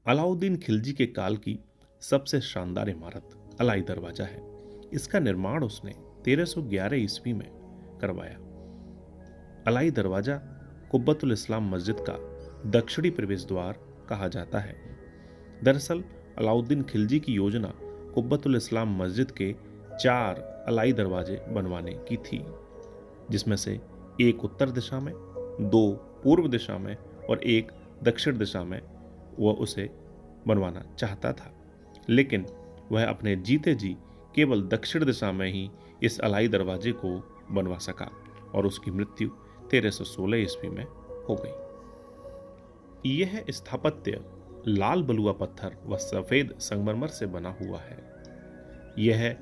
अलाउद्दीन खिलजी के काल की सबसे शानदार इमारत अलाई दरवाजा है। इसका निर्माण उसने 1311 ईस्वी में करवाया। अलाई दरवाजा कुब्बतुल इस्लाम मस्जिद का दक्षिणी प्रवेश द्वार कहा जाता है। दरअसल अलाउद्दीन खिलजी की योजना कुब्बतुल इस्लाम मस्जिद के 4 अलाई दरवाजे बनवाने की थी, जिसमें से एक उत्तर दिशा में, 2 पूर्व दिशा में और एक दक्षिण दिशा में वह उसे बनवाना चाहता था। लेकिन वह अपने जीते जी केवल दक्षिण दिशा में ही इस अलाई दरवाजे को बनवा सका और उसकी मृत्यु 1316 ईस्वी में हो गई। यह स्थापत्य लाल बलुआ पत्थर व सफेद संगमरमर से बना हुआ है। यह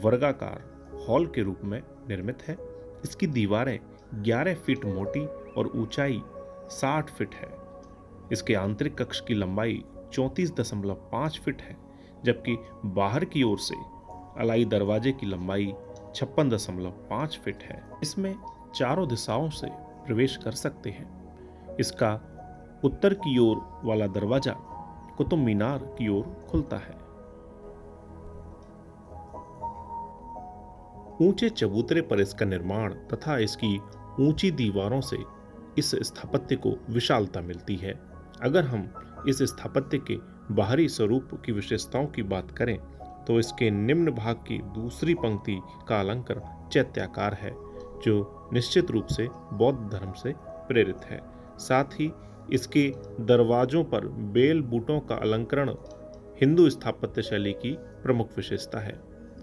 वर्गाकार हॉल के रूप में निर्मित है। इसकी दीवारें 11 फीट मोटी और ऊंचाई 60 फीट है। इसके आंतरिक कक्ष की लंबाई 34.5 फीट है, जबकि बाहर की ओर से अलाई दरवाजे की लंबाई 56.5 फीट है। इसमें चारों दिशाओं से प्रवेश कर सकते हैं। इसका उत्तर की ओर वाला दरवाजा कुतुब मीनार की ओर खुलता है। ऊंचे चबूतरे पर इसका निर्माण तथा इसकी ऊंची दीवारों से इस स्थापत्य को विशालता मिलती है। अगर हम इस स्थापत्य के बाहरी स्वरूप की विशेषताओं की बात करें तो इसके निम्न भाग की दूसरी पंक्ति का अलंकार चैत्याकार है, जो निश्चित रूप से बौद्ध धर्म से प्रेरित है। साथ ही इसके दरवाजों पर बेल बूटों का अलंकरण हिंदू स्थापत्य शैली की प्रमुख विशेषता है।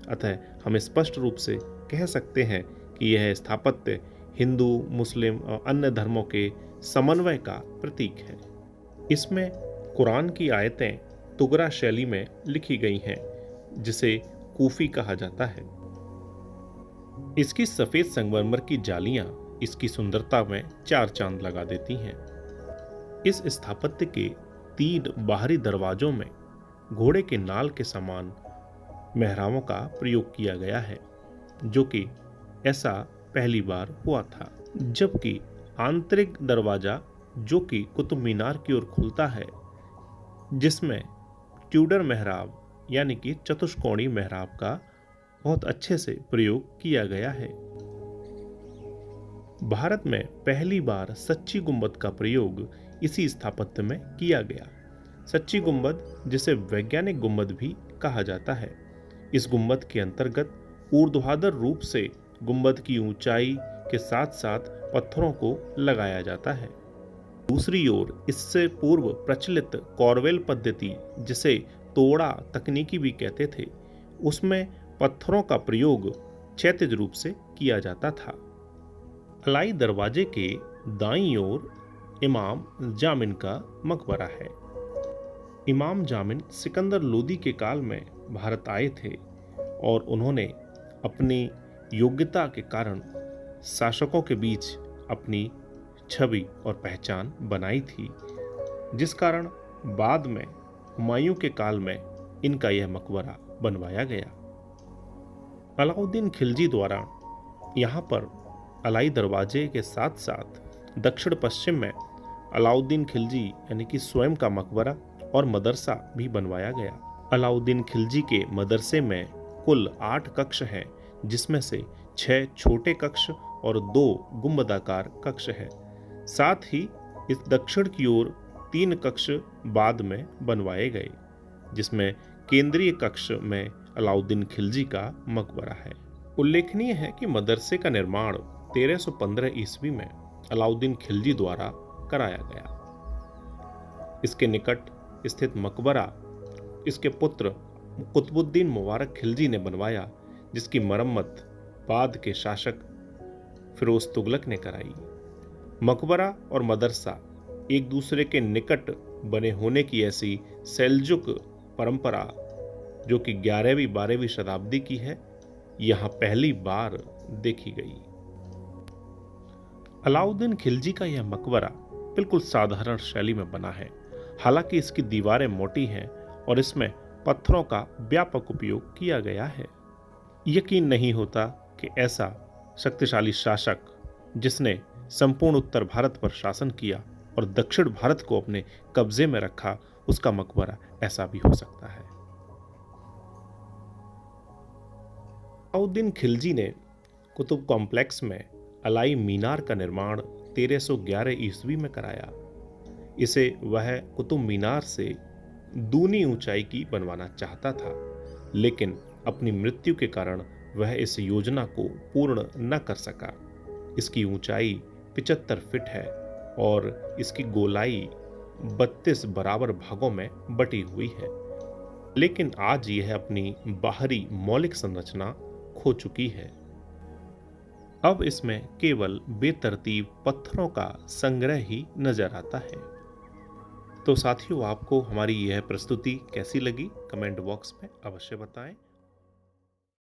अतः हम स्पष्ट रूप से कह सकते हैं कि यह स्थापत्य हिंदू, मुस्लिम और अन्य धर्मों के समन्वय का प्रतीक है। इसमें कुरान की आयतें तुगरा शैली में लिखी गई हैं, जिसे कूफी कहा जाता है। इसकी सफेद संगमरमर की जालियां इसकी सुंदरता में 4 चांद लगा देती हैं। इस स्थापत्य के 3 बाहरी दरवाजों में घोड़े के नाल के समान मेहराबों का प्रयोग किया गया है, जो कि ऐसा पहली बार हुआ था। जबकि आंतरिक दरवाजा, जो कि कुतुब मीनार की ओर खुलता है, जिसमें ट्यूडर मेहराब यानी कि चतुष्कोणीय मेहराब का बहुत अच्छे से प्रयोग किया गया है। भारत में पहली बार सच्ची गुंबद का प्रयोग इसी स्थापत्य में किया गया। सच्ची गुंबद, जिसे वैज्ञानिक गुंबद भी कहा जाता है, इस गुंबद के अंतर्गत ऊर्ध्वाधर रूप से गुंबद की ऊंचाई के साथ साथ पत्थरों को लगाया जाता है। दूसरी ओर इससे पूर्व प्रचलित कॉर्वेल पद्धति, जिसे तोड़ा तकनीकी भी कहते थे, उसमें पत्थरों का प्रयोग क्षैतिज रूप से किया जाता था। अलाई दरवाजे के दाईं ओर इमाम जामिन का मकबरा है। इमाम जामिन सिकंदर लोदी के काल में भारत आए थे और उन्होंने अपनी योग्यता के कारण शासकों के बीच अपनी छवि और पहचान बनाई थी, जिस कारण बाद में हुमायूं के काल में इनका यह मकबरा बनवाया गया। अलाउद्दीन खिलजी द्वारा यहाँ पर अलाई दरवाजे के साथ साथ दक्षिण पश्चिम में अलाउद्दीन खिलजी यानी कि स्वयं का मकबरा और मदरसा भी बनवाया गया। अलाउद्दीन खिलजी के मदरसे में कुल 8 कक्ष हैं, जिसमें से 6 छोटे कक्ष और 2 गुंबदाकार कक्ष है। साथ ही इस दक्षिण की ओर 3 कक्ष बाद में बनवाए गए, जिसमें केंद्रीय कक्ष में अलाउद्दीन खिलजी का मकबरा है। उल्लेखनीय है कि मदरसे का निर्माण 1315 ईस्वी में अलाउद्दीन खिलजी द्वारा कराया गया। इसके निकट स्थित मकबरा इसके पुत्र कुतुबुद्दीन मुबारक खिलजी ने बनवाया, जिसकी मरम्मत बाद के शासक फिरोज तुगलक ने कराई। मकबरा और मदरसा एक दूसरे के निकट बने होने की ऐसी सेल्जुक परंपरा, जो कि 11वीं 12वीं शताब्दी की है, यहाँ पहली बार देखी गई। अलाउद्दीन खिलजी का यह मकबरा बिल्कुल साधारण शैली में बना है। हालांकि इसकी दीवारें मोटी हैं और इसमें पत्थरों का व्यापक उपयोग किया गया है। यकीन नहीं होता कि ऐसा शक्तिशाली शासक, जिसने संपूर्ण उत्तर भारत पर शासन किया और दक्षिण भारत को अपने कब्जे में रखा, उसका मकबरा ऐसा भी हो सकता है। अलाउद्दीन खिलजी ने कुतुब कॉम्प्लेक्स में अलाई मीनार का निर्माण 1311 ईस्वी में कराया। इसे वह कुतुब मीनार से दूनी ऊंचाई की बनवाना चाहता था, लेकिन अपनी मृत्यु के कारण वह इस योजना को पूर्ण न कर सका। इसकी ऊंचाई 75 फीट है और इसकी गोलाई 32 बराबर भागों में बटी हुई है, लेकिन आज यह अपनी बाहरी मौलिक संरचना खो चुकी है। अब इसमें केवल बेतरतीब पत्थरों का संग्रह ही नजर आता है। तो साथियों, आपको हमारी यह प्रस्तुति कैसी लगी कमेंट बॉक्स में अवश्य बताएं।